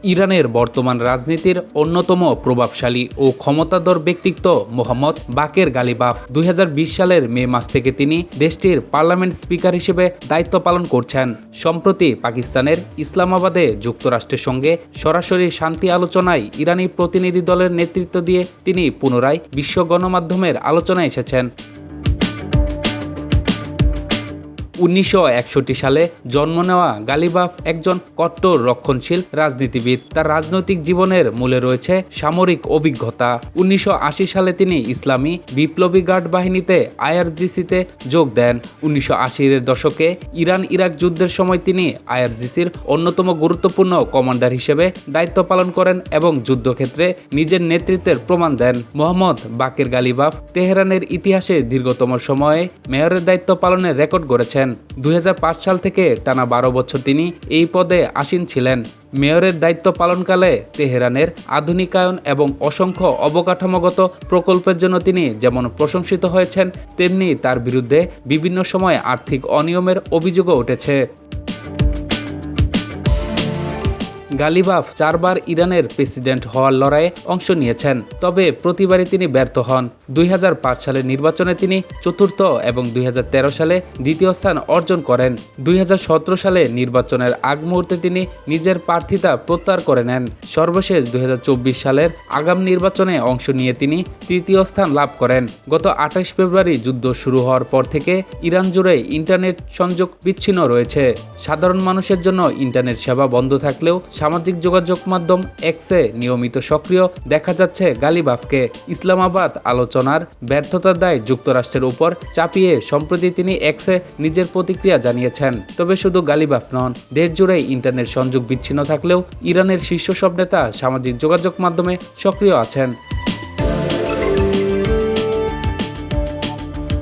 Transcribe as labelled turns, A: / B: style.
A: ইরানের বর্তমান রাজনীতির অন্যতম প্রভাবশালী ও ক্ষমতাধর ব্যক্তিত্ব মোহাম্মদ বাকের গালিবাফ 2020 সালের মে মাস থেকে তিনি দেশটির পার্লামেন্ট স্পিকার হিসেবে দায়িত্ব পালন করছেন। সম্প্রতি পাকিস্তানের ইসলামাবাদে যুক্তরাষ্ট্রের সঙ্গে সরাসরি শান্তি আলোচনায় ইরানি প্রতিনিধি দলের নেতৃত্ব দিয়ে তিনি পুনরায় বিশ্ব গণমাধ্যমের আলোচনায় এসেছেন। 1961 সালে জন্ম নেওয়া গালিবাফ একজন কট্টর রক্ষণশীল রাজনীতিবিদ। তার রাজনৈতিক জীবনের মূলে রয়েছে সামরিক অভিজ্ঞতা। 1980 সালে তিনি ইসলামী বিপ্লবী গার্ড বাহিনীতে আইআরজিসিতে যোগ দেন। 1980-এর দশকে ইরান ইরাক যুদ্ধের সময় তিনি আইআরজিসির অন্যতম গুরুত্বপূর্ণ কমান্ডার হিসেবে দায়িত্ব পালন করেন এবং যুদ্ধক্ষেত্রে নিজের নেতৃত্বের প্রমাণ দেন। মোহাম্মদ বাকের গালিবাফ তেহরানের ইতিহাসে দীর্ঘতম সময়ে মেয়রের দায়িত্ব পালনের রেকর্ড গড়েছেন। 2005 সাল থেকে টানা 12 বছর তিনি এই পদে আসীন ছিলেন। মেয়রের দায়িত্ব পালনকালে তেহরানের আধুনিকায়ন এবং অসংখ্য অবকাঠামোগত প্রকল্পের জন্য তিনি যেমন প্রশংসিত হয়েছেন, তেমনি তার বিরুদ্ধে বিভিন্ন সময় আর্থিক অনিয়মের অভিযোগও উঠেছে। গালিবাফ 4 বার ইরানের প্রেসিডেন্ট হওয়ার লড়াইয়ে অংশ নিয়েছেন, তবে প্রতিবারই তিনি ব্যর্থ হন। 2005 সালের নির্বাচনে তিনি চতুর্থ এবং 2013 সালে দ্বিতীয় স্থান অর্জন করেন। 2017 সালে নির্বাচনের আগ মুহূর্তে তিনি নিজের প্রার্থিতা প্রত্যাহার করে নেন। সর্বশেষ 2024 সালের আগাম নির্বাচনে অংশ নিয়ে তিনি তৃতীয় স্থান লাভ করেন। গত 28 ফেব্রুয়ারি যুদ্ধ শুরু হওয়ার পর থেকে ইরান জুড়ে ইন্টারনেট সংযোগ বিচ্ছিন্ন রয়েছে। সাধারণ মানুষের জন্য ইন্টারনেট সেবা বন্ধ থাকলেও সামাজিক যোগাযোগ মাধ্যম এক্সে নিয়মিত সক্রিয় দেখা যাচ্ছে গালিবাফকে। ইসলামাবাদ আলোচনার ব্যর্থতার দায় যুক্তরাষ্ট্রের উপর চাপিয়ে সম্প্রতি তিনি এক্সে নিজের প্রতিক্রিয়া জানিয়েছেন। তবে শুধু গালিবাফ নন, দেশ জুড়ে ইন্টারনেট সংযোগ বিচ্ছিন্ন থাকলেও ইরানের শীর্ষ সব নেতা সামাজিক যোগাযোগ মাধ্যমে সক্রিয় আছেন।